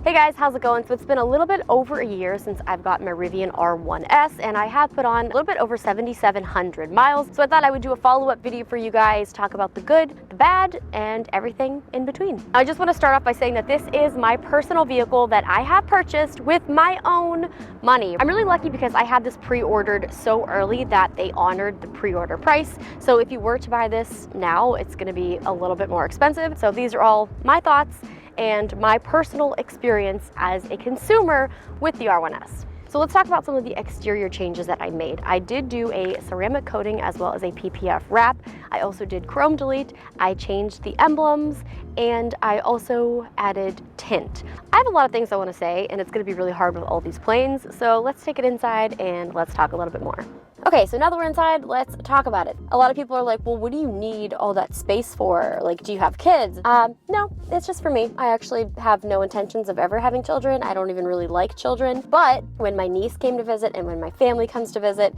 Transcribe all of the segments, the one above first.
Hey guys, how's it going? So it's been a little bit over a year since I've got my Rivian R1S, and I have put on a little bit over 7,700 miles. So I thought I would do a follow-up video for you guys, talk about the good, the bad, and everything in between. I just want to start off by saying that this is my personal vehicle that I have purchased with my own money. I'm really lucky because I had this pre-ordered so early that they honored the pre-order price. So if you were to buy this now, it's going to be a little bit more expensive. So these are all my thoughts and my personal experience as a consumer with the R1S. So let's talk about some of the exterior changes that I made. I did do a ceramic coating as well as a PPF wrap. I also did chrome delete. I changed the emblems, and I also added tint. I have a lot of things I want to say, and it's going to be really hard with all these planes. So let's take it inside and let's talk a little bit more. Okay, so now that we're inside, let's talk about it. A lot of people are like, well, what do you need all that space for? Like, do you have kids? No, it's just for me. I actually have no intentions of ever having children. I don't even really like children. But when my niece came to visit and when my family comes to visit,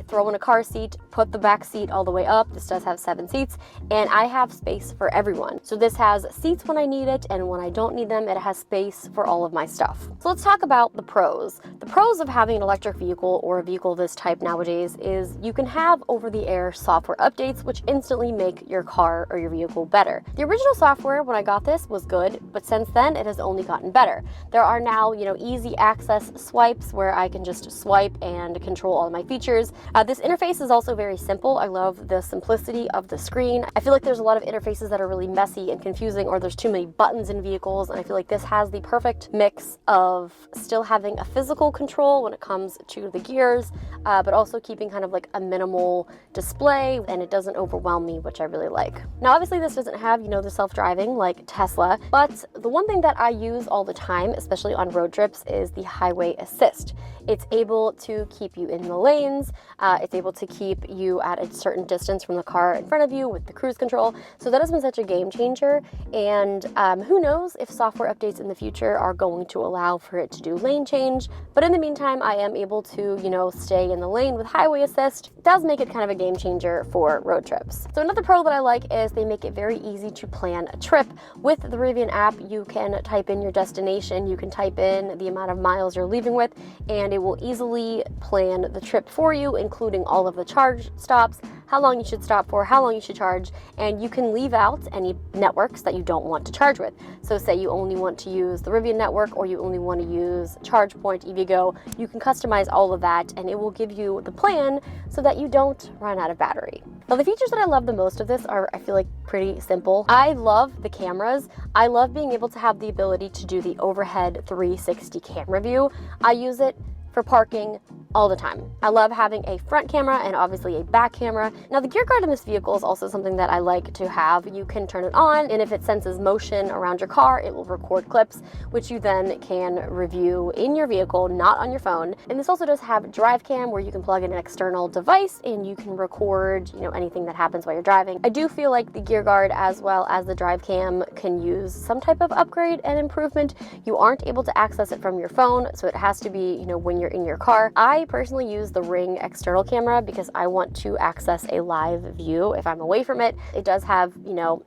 throw in a car seat, put the back seat all the way up. This does have 7 seats, and I have space for everyone. So this has seats when I need it, and when I don't need them, it has space for all of my stuff. So let's talk about the pros. The pros of having an electric vehicle or a vehicle of this type nowadays is you can have over-the-air software updates which instantly make your car or your vehicle better. The original software when I got this was good, but since then it has only gotten better. There are now, easy access swipes where I can just swipe and control all of my features. This interface is also very simple. I love the simplicity of the screen. I feel like there's a lot of interfaces that are really messy and confusing, or there's too many buttons in vehicles, and I feel like this has the perfect mix of still having a physical control when it comes to the gears, but also keeping kind of like a minimal display, and it doesn't overwhelm me, which I really like. Now, obviously this doesn't have, the self-driving like Tesla, but the one thing that I use all the time, especially on road trips, is the highway assist. It's able to keep you in the lanes. It's able to keep you at a certain distance from the car in front of you with the cruise control. So that has been such a game changer. And who knows if software updates in the future are going to allow for it to do lane change. But in the meantime, I am able to, stay in the lane with highway assist. It does make it kind of a game changer for road trips. So another pro that I like is they make it very easy to plan a trip. With the Rivian app, you can type in your destination, you can type in the amount of miles you're leaving with, and it will easily plan the trip for you, including all of the charge stops, how long you should stop for, how long you should charge, and you can leave out any networks that you don't want to charge with. So say you only want to use the Rivian network, or you only want to use ChargePoint, EVgo, you can customize all of that, and it will give you the plan so that you don't run out of battery. Now, the features that I love the most of this are, I feel like, pretty simple. I love the cameras. I love being able to have the ability to do the overhead 360 camera view. I use it for parking all the time. I love having a front camera and obviously a back camera. Now, the gear guard in this vehicle is also something that I like to have. You can turn it on, and if it senses motion around your car, it will record clips, which you then can review in your vehicle, not on your phone. And this also does have drive cam, where you can plug in an external device and you can record, anything that happens while you're driving. I do feel like the gear guard as well as the drive cam can use some type of upgrade and improvement. You aren't able to access it from your phone, so it has to be, when you're in your car. I personally use the Ring external camera because I want to access a live view if I'm away from it. It does have,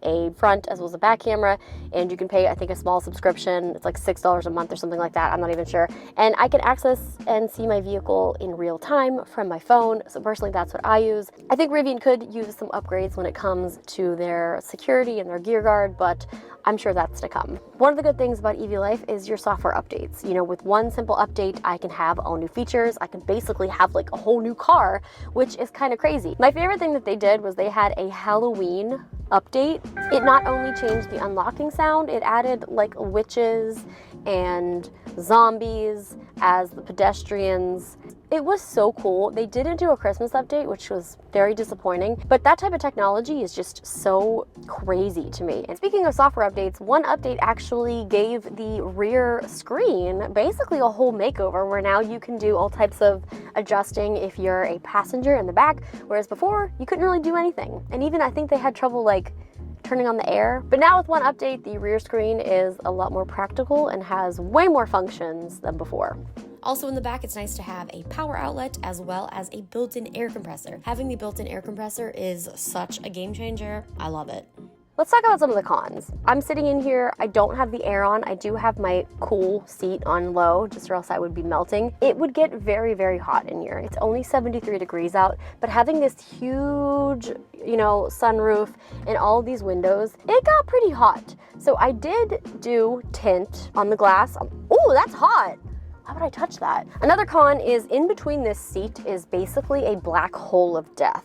a front as well as a back camera, and you can pay, I think, a small subscription. It's like $6 a month or something like that. I'm not even sure. And I can access and see my vehicle in real time from my phone. So personally, that's what I use. I think Rivian could use some upgrades when it comes to their security and their gear guard, but I'm sure that's to come. One of the good things about EV Life is your software updates. With one simple update, I can have all new features. I can basically have like a whole new car, which is kind of crazy. My favorite thing that they did was they had a Halloween update. It not only changed the unlocking sound, it added like witches and zombies as the pedestrians. It was so cool. They didn't do a Christmas update, which was very disappointing, but that type of technology is just so crazy to me. And speaking of software updates, one update actually gave the rear screen basically a whole makeover, where now you can do all types of adjusting if you're a passenger in the back, whereas before you couldn't really do anything. And even I think they had trouble like turning on the air. But now with one update, the rear screen is a lot more practical and has way more functions than before. Also in the back, it's nice to have a power outlet as well as a built-in air compressor. Having the built-in air compressor is such a game changer. I love it. let's talk about some of the cons. I'm sitting in here, I don't have the air on. I do have my cool seat on low, just or else I would be melting. It would get very, very hot in here. It's only 73 degrees out, but having this huge, you know, sunroof and all these windows, it got pretty hot. So I did do tint on the glass. Oh, that's hot. How would I touch that? Another con is in between this seat is basically a black hole of death.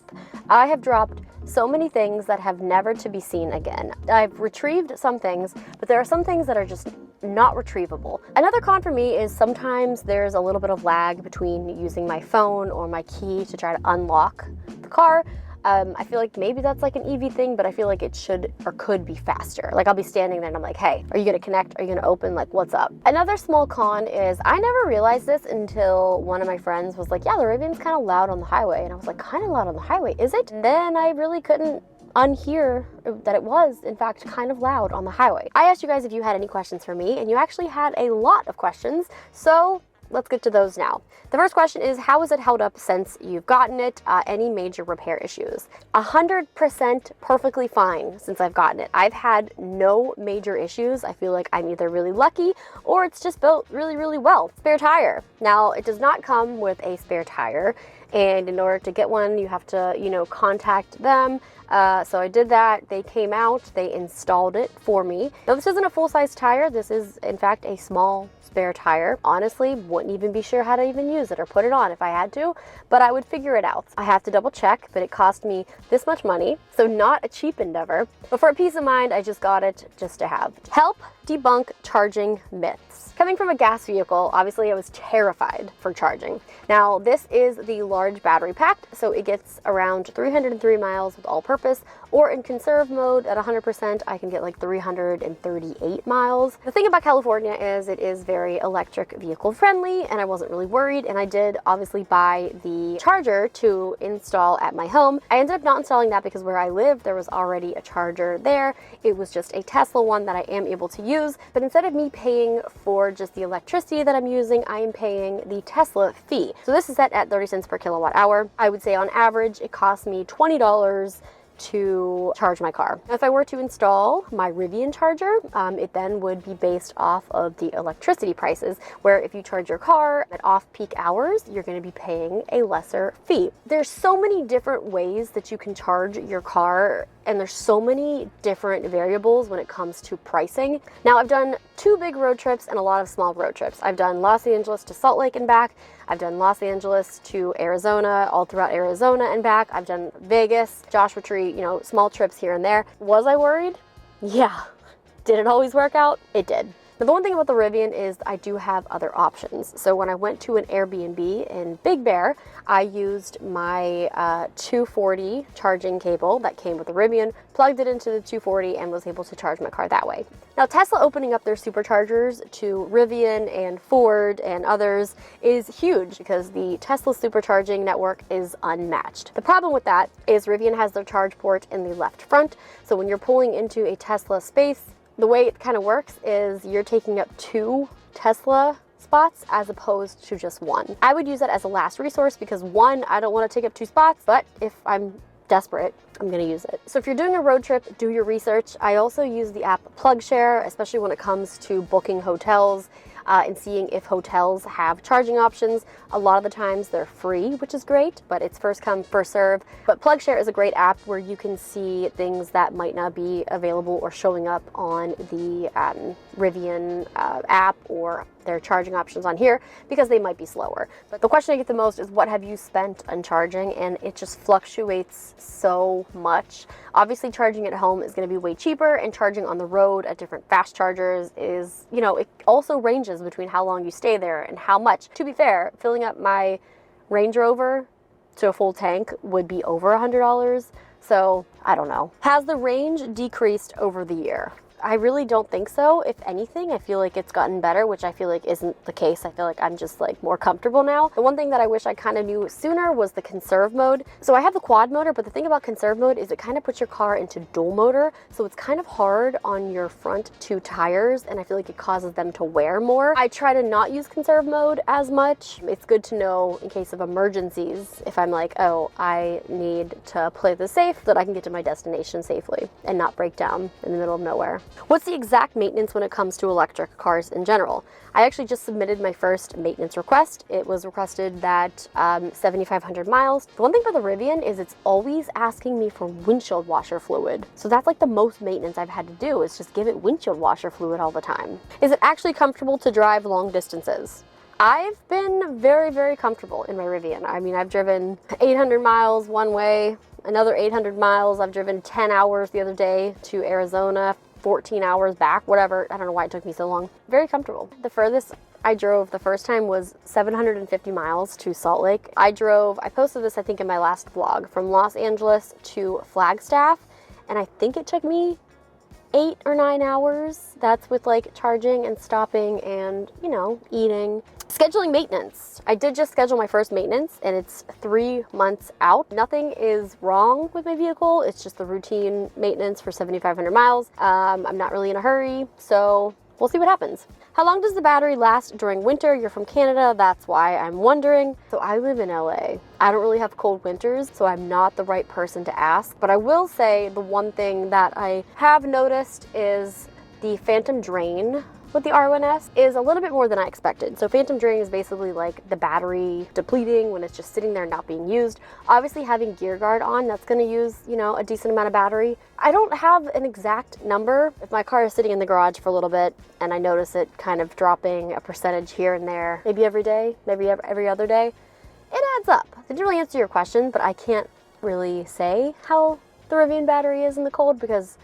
I have dropped so many things that have never to be seen again. I've retrieved some things, but there are some things that are just not retrievable. Another con for me is sometimes there's a little bit of lag between using my phone or my key to try to unlock the car. I feel like maybe that's like an EV thing, but I feel like it should or could be faster. Like I'll be standing there and I'm like, hey, are you gonna connect? Are you gonna open? Like, what's up? Another small con is I never realized this until one of my friends was like, yeah, the Rivian's kind of loud on the highway. And I was like, kind of loud on the highway, is it? And then I really couldn't unhear that it was, in fact, kind of loud on the highway. I asked you guys if you had any questions for me, and you actually had a lot of questions. So let's get to those now. The first question is, how has it held up since you've gotten it? Any major repair issues? 100% perfectly fine since I've gotten it. I've had no major issues. I feel like I'm either really lucky or it's just built really, really well. Spare tire. Now, it does not come with a spare tire, and in order to get one, you have to, you know, contact them. So I did that. They came out, they installed it for me. Now, this isn't a full-size tire. This is, in fact, a small spare tire. Honestly, wouldn't even be sure how to even use it or put it on if I had to, but I would figure it out. I have to double check, but it cost me this much money, so not a cheap endeavor. But for a peace of mind, I just got it just to have. Help debunk charging myths. Coming from a gas vehicle, obviously I was terrified for charging. Now, this is the large battery pack, so it gets around 303 miles with all purpose, or in conserve mode at 100%, I can get like 338 miles. The thing about California is it is very electric vehicle friendly, and I wasn't really worried, and I did obviously buy the charger to install at my home. I ended up not installing that because where I live, there was already a charger there. It was just a Tesla one that I am able to use, but instead of me paying for just the electricity that I'm using, I am paying the Tesla fee. So this is set at 30 cents per kilowatt hour. I would say on average, it costs me $20 to charge my car. If I were to install my Rivian charger, it then would be based off of the electricity prices, where if you charge your car at off-peak hours, you're going to be paying a lesser fee. There's so many different ways that you can charge your car, and there's so many different variables when it comes to pricing. Now, I've done 2 big road trips and a lot of small road trips. I've done Los Angeles to Salt Lake and back. I've done Los Angeles to Arizona, all throughout Arizona and back. I've done Vegas, Joshua Tree, you know, small trips here and there. Was I worried? Yeah. Did it always work out? It did. Now, the one thing about the Rivian is I do have other options. So when I went to an Airbnb in Big Bear, I used my 240 charging cable that came with the Rivian, plugged it into the 240, and was able to charge my car that way. Now, Tesla opening up their superchargers to Rivian and Ford and others is huge because the Tesla supercharging network is unmatched. The problem with that is Rivian has their charge port in the left front. So when you're pulling into a Tesla space, the way it kind of works is you're taking up 2 Tesla spots as opposed to just 1. I would use that as a last resource because 1, I don't want to take up 2 spots, but if I'm desperate, I'm going to use it. So if you're doing a road trip, do your research. I also use the app PlugShare, especially when it comes to booking hotels and seeing if hotels have charging options. A lot of the times they're free, which is great, but it's first come, first serve. But PlugShare is a great app where you can see things that might not be available or showing up on the Rivian app or their charging options on here because they might be slower. But the question I get the most is, what have you spent on charging? And it just fluctuates so much. Obviously, charging at home is going to be way cheaper, and charging on the road at different fast chargers is, you know, it also ranges between how long you stay there and how much. To be fair, filling up my Range Rover to a full tank would be over $100. So I don't know. Has the range decreased over the year? I really don't think so. If anything, I feel like it's gotten better, which I feel like isn't the case. I feel like I'm just like more comfortable now. The one thing that I wish I kind of knew sooner was the conserve mode. So I have the quad motor, but the thing about conserve mode is it kind of puts your car into dual motor. So it's kind of hard on your front two tires, and I feel like it causes them to wear more. I try to not use conserve mode as much. It's good to know in case of emergencies, if I'm like, oh, I need to play this safe so that I can get to my destination safely and not break down in the middle of nowhere. What's the exact maintenance when it comes to electric cars in general? I actually just submitted my first maintenance request. It was requested that 7,500 miles. The one thing about the Rivian is it's always asking me for windshield washer fluid. So that's like the most maintenance I've had to do, is just give it windshield washer fluid all the time. Is it actually comfortable to drive long distances? I've been very, very comfortable in my Rivian. I mean, I've driven 800 miles one way, another 800 miles. I've driven 10 hours the other day to Arizona, 14 hours back, whatever. I don't know why it took me so long. Very comfortable. The furthest I drove the first time was 750 miles to Salt Lake. I posted this I think in my last vlog, from Los Angeles to Flagstaff, and I think it took me 8 or 9 hours. That's with like charging and stopping and, you know, eating. Scheduling maintenance. I did just schedule my first maintenance, and it's 3 months out. Nothing is wrong with my vehicle. It's just the routine maintenance for 7,500 miles. I'm not really in a hurry, so we'll see what happens. How long does the battery last during winter? You're from Canada, that's why I'm wondering. So I live in LA. I don't really have cold winters, so I'm not the right person to ask. But I will say the one thing that I have noticed is the phantom drain with the R1S is a little bit more than I expected. So phantom drain is basically like the battery depleting when it's just sitting there not being used. Obviously having gear guard on, that's gonna use, you know, a decent amount of battery. I don't have an exact number. If my car is sitting in the garage for a little bit and I notice it kind of dropping a percentage here and there, maybe every day, maybe every other day, it adds up. I didn't really answer your question, but I can't really say how the Rivian battery is in the cold because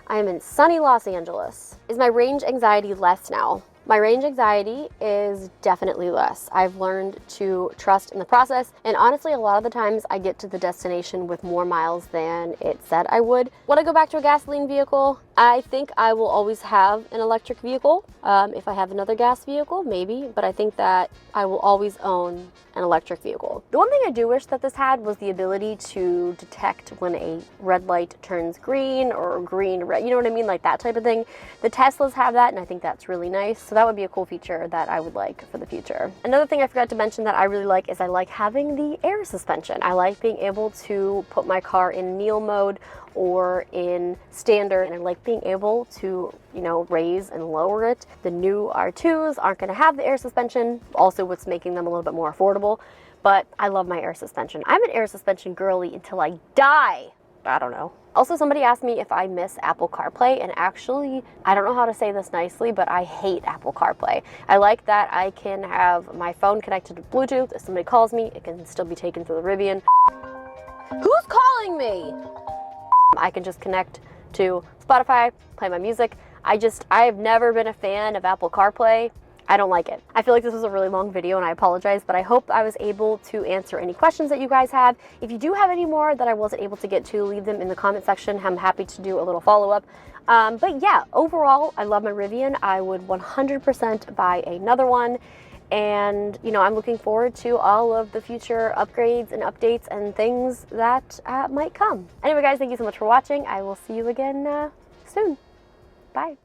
I am in sunny Los Angeles. Is my range anxiety less now? My range anxiety is definitely less. I've learned to trust in the process, and honestly, a lot of the times I get to the destination with more miles than it said I would. When I go back to a gasoline vehicle, I think I will always have an electric vehicle. If I have another gas vehicle, maybe, but I think that I will always own an electric vehicle. The one thing I do wish that this had was the ability to detect when a red light turns green or green to red, you know what I mean? Like that type of thing. The Teslas have that, and I think that's really nice. So that would be a cool feature that I would like for the future. Another thing I forgot to mention that I really like is I like having the air suspension. I like being able to put my car in kneel mode or in standard, and I like being able to, you know, raise and lower it. The new R2s aren't going to have the air suspension, also what's making them a little bit more affordable, but I love my air suspension. I'm an air suspension girly until I die. I don't know. Also, somebody asked me if I miss Apple CarPlay, and actually, I don't know how to say this nicely, but I hate Apple CarPlay. I like that I can have my phone connected to Bluetooth. If somebody calls me, it can still be taken through the Rivian. Who's calling me? I can just connect to Spotify, play my music. I have never been a fan of Apple CarPlay. I don't like it. I feel like this was a really long video and I apologize, but I hope I was able to answer any questions that you guys have. If you do have any more that I wasn't able to get to, leave them in the comment section. I'm happy to do a little follow-up. But yeah, overall, I love my Rivian. I would 100% buy another one. And, you know, I'm looking forward to all of the future upgrades and updates and things that might come. Anyway, guys, thank you so much for watching. I will see you again soon. Bye.